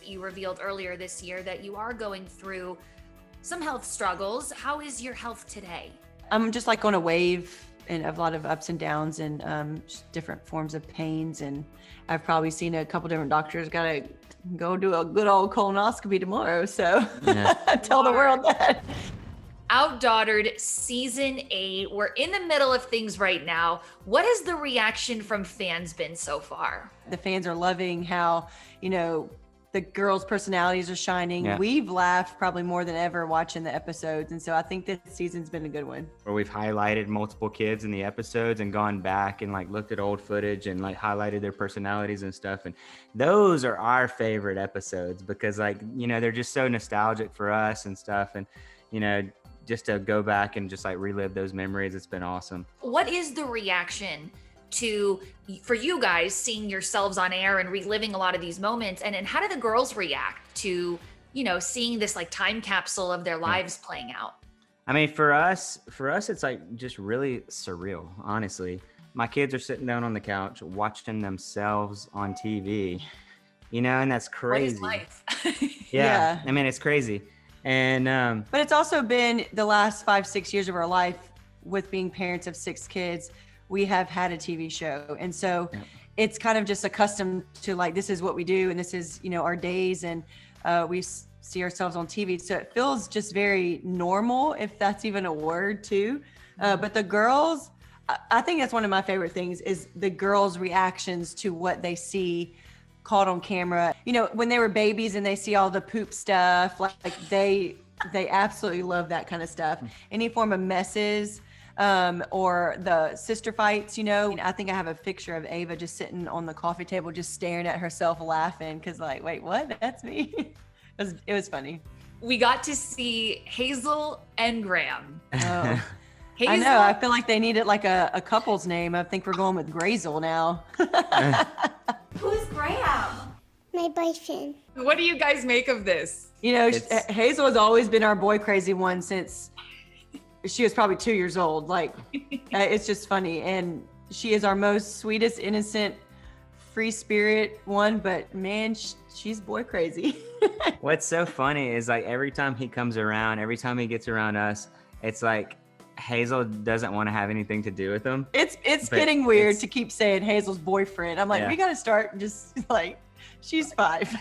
you revealed earlier this year that you are going through some health struggles. How is your health today? I'm just like on a wave and a lot of ups and downs and just different forms of pains. And I've probably seen a couple different doctors. Got to go do a good old colonoscopy tomorrow. So tell the world that. Outdaughtered season 8. We're in the middle of things right now. What has the reaction from fans been so far? The fans are loving how, the girls' personalities are shining. Yeah. We've laughed probably more than ever watching the episodes. And so I think this season's been a good one. Where we've highlighted multiple kids in the episodes and gone back and like looked at old footage and like highlighted their personalities and stuff. And those are our favorite episodes because like, they're just so nostalgic for us and stuff. And, just to go back and just like relive those memories, it's been awesome. What is the reaction for you guys seeing yourselves on air and reliving a lot of these moments? And how do the girls react to, seeing this like time capsule of their lives playing out? I mean, for us, it's like just really surreal, honestly. My kids are sitting down on the couch watching themselves on TV, and that's crazy. What is life? Yeah. I mean, it's crazy. And but it's also been the last 5-6 years of our life with being parents of 6 kids. We have had a TV show. And so it's kind of just accustomed to like, this is what we do. And this is, our days. And we see ourselves on TV. So it feels just very normal, if that's even a word too. But the girls, I think that's one of my favorite things is the girls' reactions to what they see caught on camera. When they were babies and they see all the poop stuff, like they absolutely love that kind of stuff. Any form of messes, or the sister fights, I think I have a picture of Ava just sitting on the coffee table, just staring at herself laughing. Cause like, wait, what? That's me. It was funny. We got to see Hazel and Graham. Oh. Hazel, I know. I feel like they needed like a couple's name. I think we're going with Grazel now. Who's Graham? My boyfriend. What do you guys make of this? Hazel has always been our boy crazy one since she was probably 2 years old. Like, it's just funny. And she is our most sweetest, innocent, free spirit one. But man, she's boy crazy. What's so funny is like every time he comes around, every time he gets around us, it's like Hazel doesn't want to have anything to do with him. It's getting weird to keep saying Hazel's boyfriend. I'm like, we got to start just like, she's 5.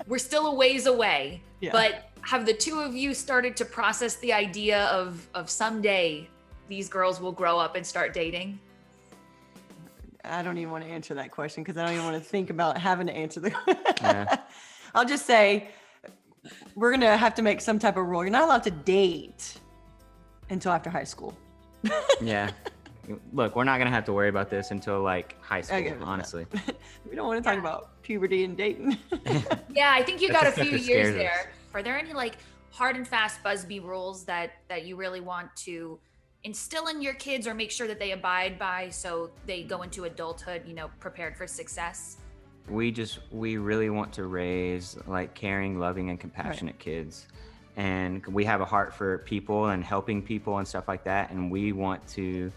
We're still a ways away, Yeah. but have the two of you started to process the idea of someday these girls will grow up and start dating? I don't even want to answer that question because I don't even want to think about having to answer the Yeah. I'll just say we're going to have to make some type of rule. You're not allowed to date until after high school. Yeah. Look, we're not going to have to worry about this until like high school, Okay. honestly. We don't want to talk about puberty and dating. Yeah, I think you got a That's the few stuff that years scares us. there. Are there any like hard and fast Busby rules that you really want to instill in your kids or make sure that they abide by so they go into adulthood, prepared for success? We really want to raise like caring, loving, and compassionate kids. And we have a heart for people and helping people and stuff like that. And we want to,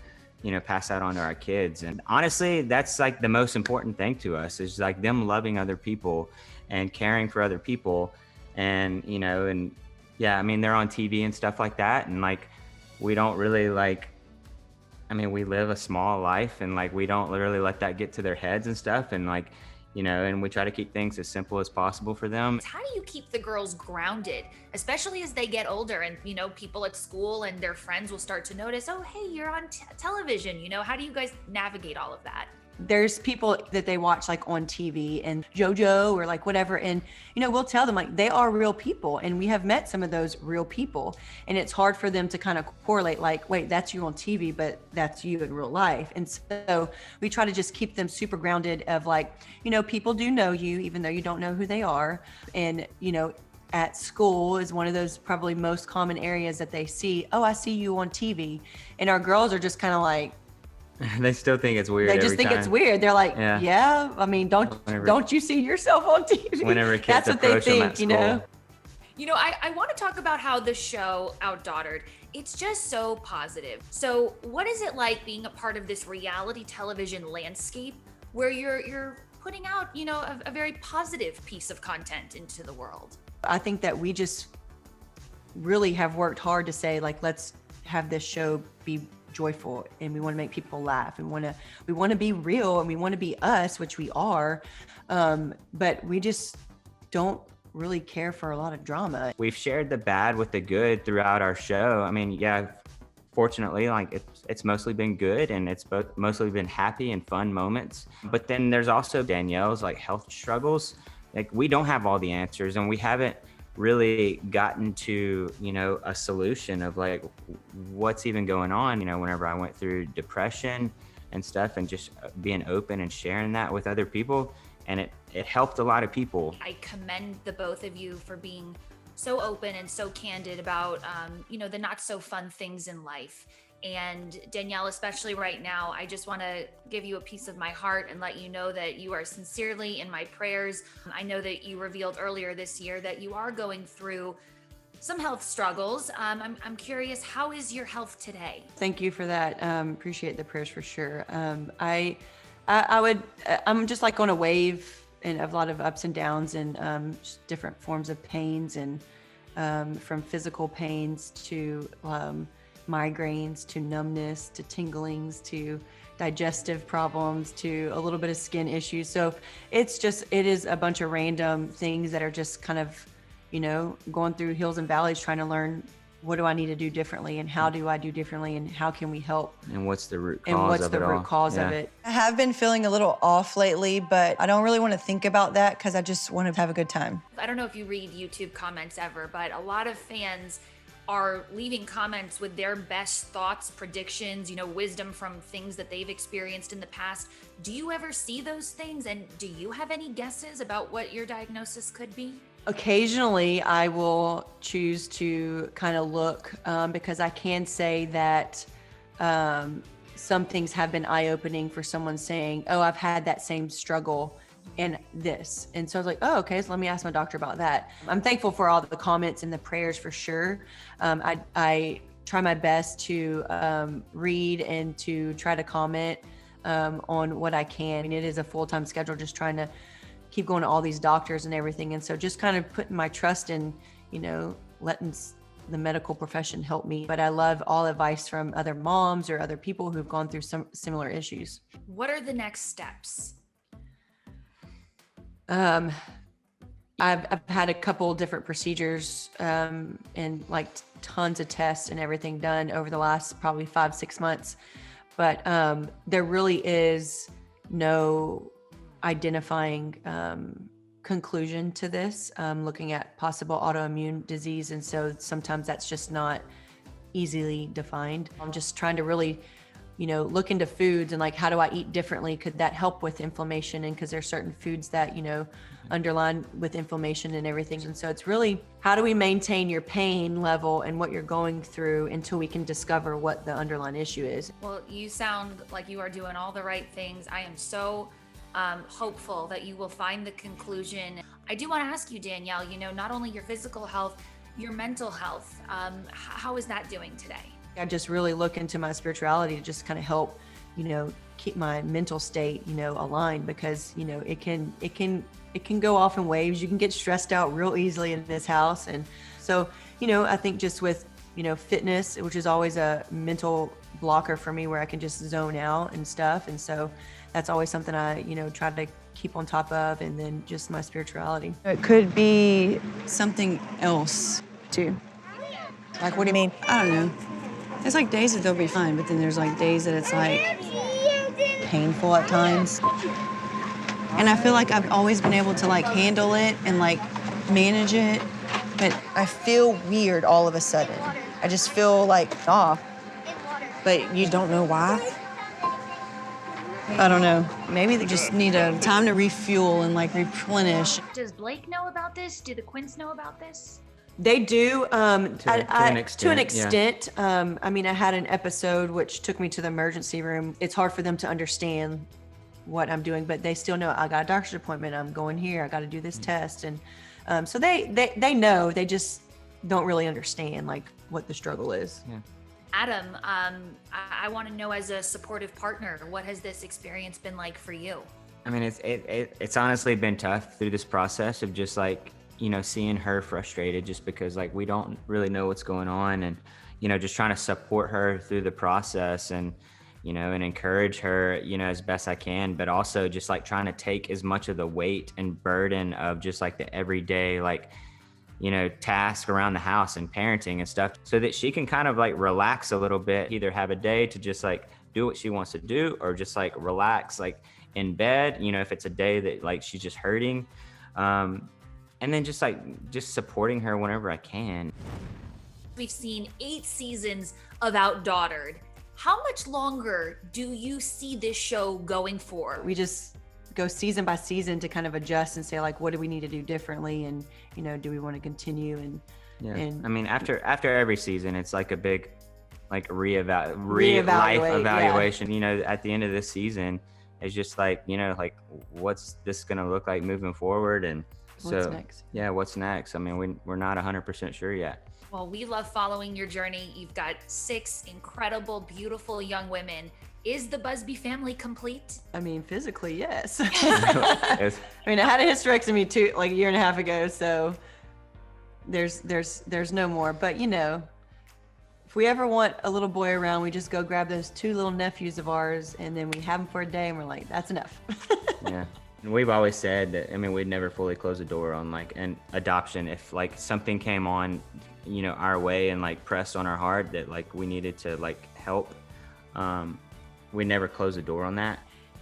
pass that on to our kids. And honestly, that's like the most important thing to us is like them loving other people and caring for other people. And, and yeah, I mean, they're on TV and stuff like that. And like, we don't really we live a small life and like, we don't really let that get to their heads and stuff. And like, and we try to keep things as simple as possible for them. How do you keep the girls grounded, especially as they get older and, people at school and their friends will start to notice, oh, hey, you're on television. How do you guys navigate all of that? There's people that they watch like on TV and JoJo or like whatever. And, we'll tell them like they are real people. And we have met some of those real people. And it's hard for them to kind of correlate like, wait, that's you on TV, but that's you in real life. And so we try to just keep them super grounded of like, people do know you, even though you don't know who they are. And, at school is one of those probably most common areas that they see, oh, I see you on TV. And our girls are just kind of like, They still think it's weird. they just every think time. it's weird. They're like, Yeah. yeah. I mean, don't you see yourself on TV? Whenever kids That's what they approach them think, at school. I want to talk about how the show Outdaughtered, it's just so positive. So what is it like being a part of this reality television landscape where you're putting out, you know, a very positive piece of content into the world. I think that we just really have worked hard to say, like, let's have this show be joyful, and we want to make people laugh, and we want to be real, and we want to be us, which we are, but we just don't really care for a lot of drama. We've shared the bad with the good throughout our show. I mean, yeah, fortunately, like it's mostly been good, and it's both mostly been happy and fun moments. But then there's also Danielle's like health struggles. Like, we don't have all the answers, and we haven't really gotten to, you know, a solution of like what's even going on. You know, whenever I went through depression and stuff, and just being open and sharing that with other people, and it helped a lot of people. I commend the both of you for being so open and so candid about, you know, the not so fun things in life. And Danielle, especially right now, I just want to give you a piece of my heart and let you know that you are sincerely in my prayers. I know that you revealed earlier this year that you are going through some health struggles. I'm curious, how is your health today? Thank you for that. Appreciate the prayers for sure. I'm just like on a wave and of a lot of ups and downs, and just different forms of pains, and from physical pains to migraines to numbness to tinglings to digestive problems to a little bit of skin issues. So it is a bunch of random things that are just kind of, you know, going through hills and valleys, trying to learn, what do I need to do differently, and how do I do differently, and how can we help? And what's the root cause And what's of the it root all? cause Yeah. of it? I have been feeling a little off lately, but I don't really want to think about that because I just want to have a good time. I don't know if you read YouTube comments ever, but a lot of fans are leaving comments with their best thoughts, predictions, you know, wisdom from things that they've experienced in the past. Do you ever see those things? And do you have any guesses about what your diagnosis could be? Occasionally, I will choose to kind of look, because I can say that some things have been eye-opening for someone saying, oh, I've had that same struggle and this. And so I was like, oh, okay, so let me ask my doctor about that. I'm thankful for all the comments and the prayers for sure. I try my best to read and to try to comment on what I can. I mean, it is a full-time schedule, just trying to keep going to all these doctors and everything. And so just kind of putting my trust in, you know, letting the medical profession help me. But I love all advice from other moms or other people who've gone through some similar issues. What are the next steps? I've had a couple different procedures and like tons of tests and everything done over the last probably 5-6 months. But there really is no identifying conclusion to this, looking at possible autoimmune disease. And so sometimes that's just not easily defined. I'm just trying to really, you know, look into foods and like, how do I eat differently? Could that help with inflammation? And because there's certain foods that, you know, underline with inflammation and everything. And so it's really, how do we maintain your pain level and what you're going through until we can discover what the underlying issue is? Well, you sound like you are doing all the right things. I am so hopeful that you will find the conclusion. I do want to ask you, Danielle, you know, not only your physical health, your mental health, how is that doing today? I just really look into my spirituality to just kind of help, you know, keep my mental state, you know, aligned, because, you know, it can go off in waves. You can get stressed out real easily in this house. And so, you know, I think just with, you know, fitness, which is always a mental blocker for me, where I can just zone out and stuff. And so that's always something I, you know, try to keep on top of. And then just my spirituality. It could be something else too. Like, what do you mean? I don't know. There's like days that they'll be fine, but then there's like days that it's like painful at times. And I feel like I've always been able to like handle it and like manage it, but I feel weird all of a sudden. I just feel like off, but you don't know why. I don't know. Maybe they just need a time to refuel and like replenish. Does Blayke know about this? Do the Quints know about this? They do, To an extent. I mean, I had an episode which took me to the emergency room. It's hard for them to understand what I'm doing, but they still know I got a doctor's appointment. I'm going here. I got to do this test. And so they know, they just don't really understand like what the struggle is. Yeah. Adam, I want to know, as a supportive partner, what has this experience been like for you? I mean, it's honestly been tough through this process of just like, you know, seeing her frustrated just because like we don't really know what's going on, and, you know, just trying to support her through the process and, you know, and encourage her, you know, as best I can, but also just like trying to take as much of the weight and burden of just like the everyday, like, you know, task around the house and parenting and stuff, so that she can kind of like relax a little bit, either have a day to just like do what she wants to do, or just like relax like in bed, you know, if it's a day that like she's just hurting. And then just supporting her whenever I can. We've seen 8 seasons of Outdaughtered. How much longer do you see this show going for? We just go season by season to kind of adjust and say like, what do we need to do differently? And, you know, do we want to continue? And yeah, and I mean, after every season, it's like a big like life Reevaluate, evaluation. You know, at the end of this season, it's just like, you know, like what's this going to look like moving forward? And what's so, next? Yeah, what's next? I mean, we're not 100% sure yet. Well, we love following your journey. You've got 6 incredible, beautiful young women. Is the Busby family complete? I mean, physically, yes. It's- I mean, I had a hysterectomy like a year and a half ago, so there's no more. But, you know, if we ever want a little boy around, we just go grab those 2 little nephews of ours, and then we have them for a day, and we're like, that's enough. Yeah. And we've always said that, I mean, we'd never fully close the door on like an adoption. If like something came on, you know, our way and like pressed on our heart that like we needed to like help, we never close the door on that.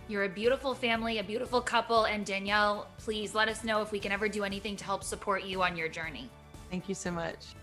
You're a beautiful family, a beautiful couple, and Danielle, please let us know if we can ever do anything to help support you on your journey. Thank you so much.